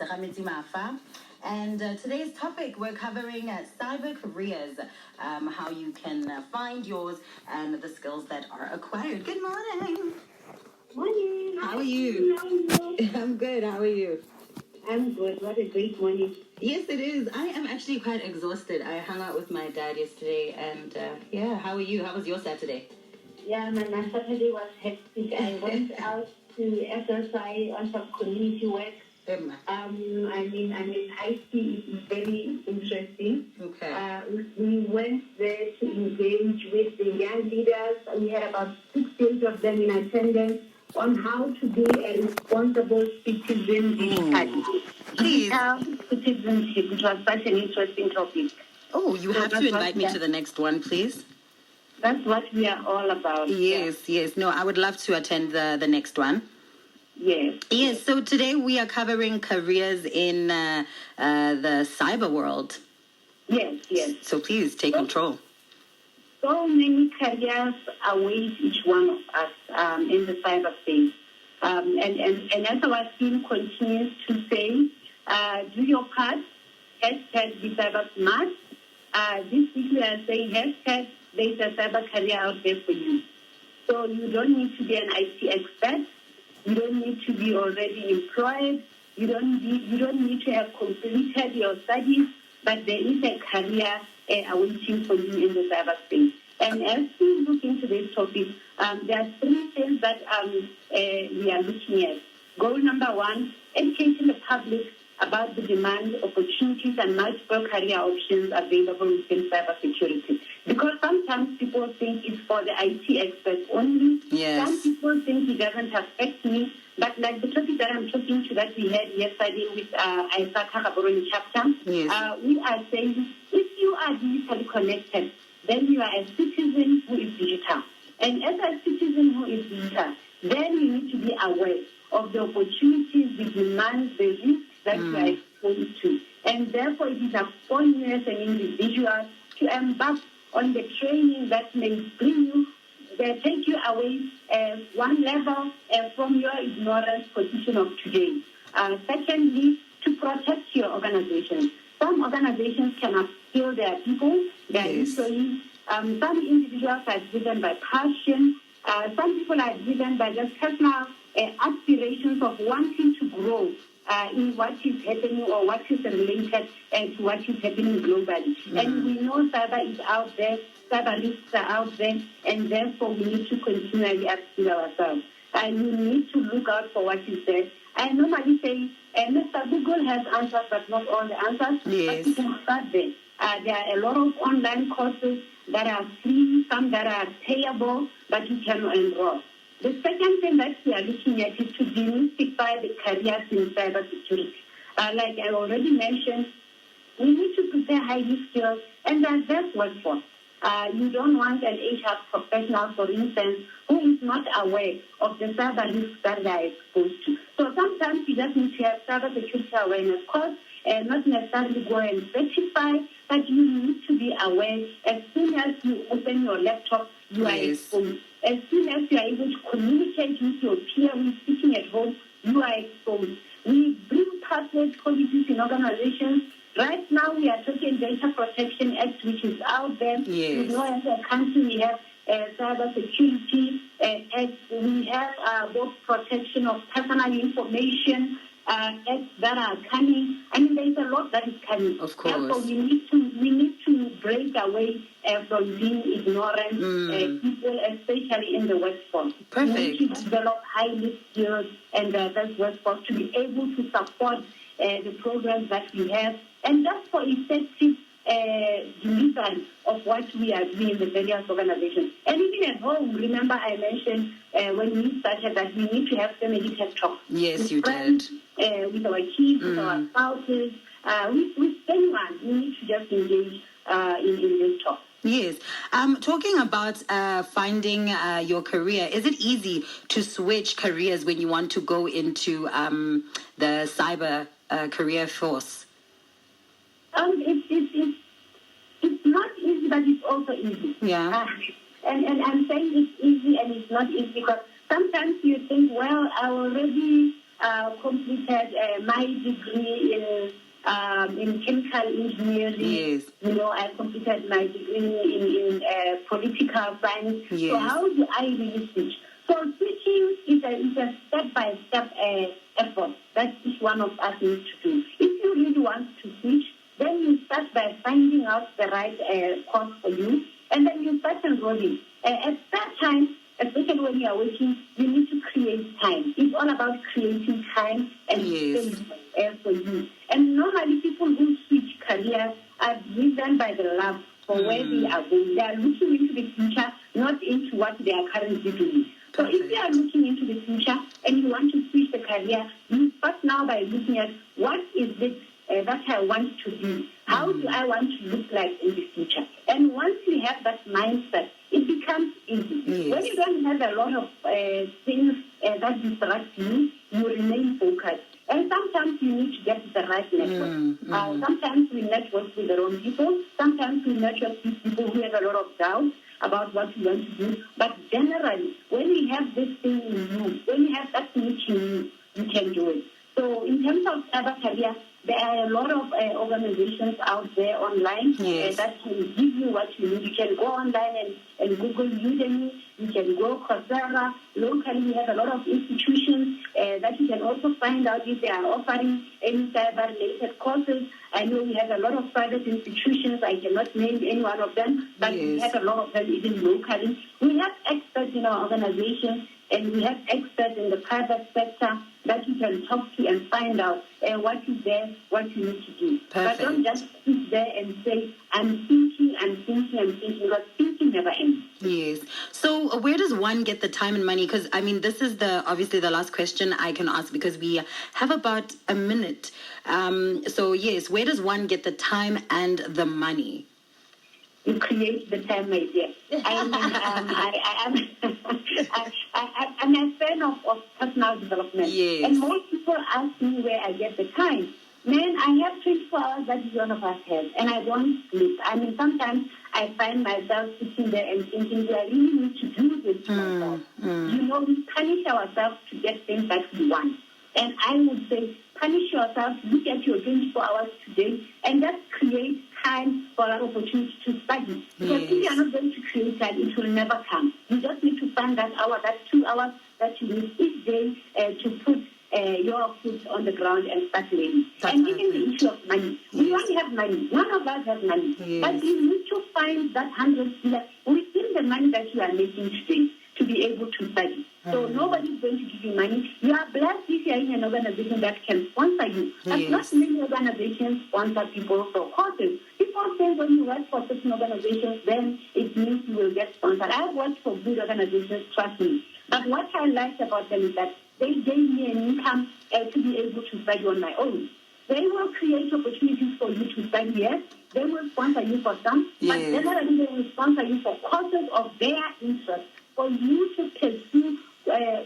Ramitzi Mafa. And today's topic, we're covering cyber careers, how you can find yours and the skills that are acquired. Good morning. Morning. How are you? How are you? I'm good. How are you? I'm good. What a great morning. Yes, it is. I am actually quite exhausted. I hung out with my dad yesterday, and yeah, how are you? How was your Saturday? Yeah, my Saturday was hectic. I went out to exercise on some community work. I mean, IT is very interesting. Okay. We went there to engage with the young leaders. We had about 6 of them in attendance on how to be a responsible citizen digitally. Please. Citizenship, which was such an interesting topic. Oh, you have to invite me to the next one, please. That's what we are all about. Yes, yes. No, I would love to attend the next one. Yes. Yes, so today we are covering careers in the cyber world. Yes, yes. So please take control. So many careers await each one of us in the cyber space. And as our team continues to say, do your part, hashtag be cyber smart. This week we are saying hashtag there's a cyber career out there for you. So you don't need to be an IT expert. You don't need to be already employed. You don't need to have completed your studies, but there is a career awaiting for you in the cyberspace. And as we look into this topic, there are 3 things that we are looking at. Goal number 1, educating the public about the demand, opportunities, and multiple career options available within cybersecurity. Because sometimes people think it's for the IT experts only. Yes. Some people think it doesn't affect me. But like the topic that I'm talking to that we had yesterday with Isaac Hakaboroni chapter, yes. We are saying if you are digitally connected, then you are a citizen who is digital. And as a citizen who is digital, then you need to be aware of the opportunities, the demands, the risks that you are exposed to. And therefore, it is upon you as an individual to embark on the training that may bring you, take you away one level from your ignorance position of today. Secondly, to protect your organization. Some organizations can upskill their people, their employees. Some individuals are driven by passion. Some people are driven by just personal aspirations of wanting to grow in what is happening or what is related to what is happening globally. And we know cyber is out there, cyber risks are out there, and therefore we need to continually upskill ourselves. And we need to look out for what is there. I normally say, Mr. Google has answers, but not all the answers. Yes. But you can start there. There are a lot of online courses that are free, some that are payable, but you can enroll. The second thing that we are looking at is to demystify the careers in cybersecurity. Like I already mentioned, we need to prepare highly skilled and diverse workforce. You don't want an HR professional, for instance, who is not aware of the cyber risks that they are exposed to. So sometimes you just need to have cybersecurity awareness course, and not necessarily go and certify, but you need to be aware as soon as you open your laptop, you are exposed. As soon as you are able to communicate with your peer who is sitting at home, you are exposed. We bring password policies in organizations. Right now, we are talking Data Protection Act, which is out there. Yes. You know, as a country, we have Cyber Security Act. We have both protection of personal information acts that are coming. I mean, there's a lot that is coming. Of course. Therefore, we need to break away from being ignorant people, especially in the workforce. Perfect. We need to develop highly skilled and diverse workforce to be able to support the programs that we have, and just for effective delivery of what we are doing in the various organizations. And even at home, remember I mentioned when we started that we need to have family tech talk. Yes, with you friends, did. With our kids, with our spouses, with anyone. We need to just engage in this talk. Yes. Talking about finding your career, is it easy to switch careers when you want to go into the cyber career force? It's not easy, but it's also easy. Yeah. And I'm saying it's easy and it's not easy because sometimes you think, well, I already completed my degree in chemical engineering. Yes. I completed my degree in political science. Yes. So how do I really switch? So switching is a step-by-step effort that each one of us needs to do. If you really want to switch, then you start by finding out the right course for you, and then you start enrolling. At that time, especially when you are working, you need to create time. It's all about creating time and space for you. And normally people who switch careers are driven by the love for where they are going. They are looking into the future, not into what they are currently doing. So if you are looking into the future and you want to switch the career, you start now by looking at what is it that I want to do. How do I want to look like in the future? And once you have that mindset, it becomes easy. Yes. When you don't have a lot of things that distract you, you remain focused. And sometimes you need to get the right network. Sometimes we network with the wrong people. Sometimes we network with people who have a lot of doubt about what you want to do. But generally, when you have this thing in you, when you have that niche in you, you can do it. So in terms of cyber career, there are a lot of organizations out there online that can give you what you need. You can go online and Google Udemy. You can go Coursera. Locally, we have a lot of institutions that you can also find out if they are offering any cyber-related courses. I know we have a lot of private institutions. I cannot name any one of them, but we have a lot of them even locally. We have experts in our organizations, and we have experts in the private sector that you can talk to and find out what is there, what you need to do. Perfect. But don't just sit there and say, I'm thinking, because thinking never ends. Yes. So where does one get the time and money? Because, I mean, this is obviously the last question I can ask because we have about a minute. So, yes, where does one get the time and the money? You create the time, my dear. I'm a fan of personal development. Yes. And most people ask me where I get the time. Man, I have 24 hours that each one of us has, and I don't sleep. I mean, sometimes I find myself sitting there and thinking, do I really need to do this to myself? We punish ourselves to get things that we want. And I would say, punish yourself, look at your 24 hours today, and just create time for that opportunity to study. Because if you are not going to create time, it will never come. You just need to find that hour, that 2 hours that you need each day to put your foot on the ground and start learning. And even the issue of money. We only have money. None of us has money. But you need to find that 100 within the money that you are making today to be able to study. So nobody is going to give you money. You are blessed if you are in an organization that can sponsor you. But not many organizations sponsor people for courses. People say when you work for certain organizations, then it means you will get sponsored. I've worked for good organizations, trust me. But what I liked about them is that they gave me an income to be able to study on my own. They will create opportunities for you to study, yes. They will sponsor you for some, but generally they will sponsor you for courses of their interest, for you to pursue,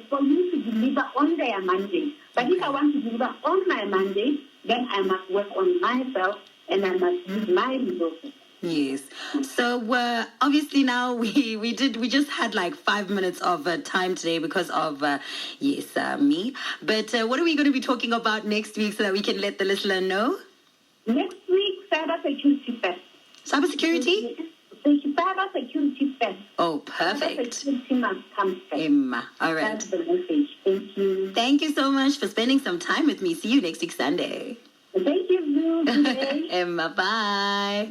for you to deliver on their mandate. But if I want to deliver on my mandate, then I must work on myself and I must use my resources. Yes. So obviously now we just had like 5 minutes of time today because of me. But what are we going to be talking about next week so that we can let the listener know? Next week, cybersecurity first. Cybersecurity? Cybersecurity first. Oh, perfect. Cybersecurity must come first. Emma. All right. That's the message. Thank you. Thank you so much for spending some time with me. See you next week Sunday. Thank you, Emma. Emma, bye.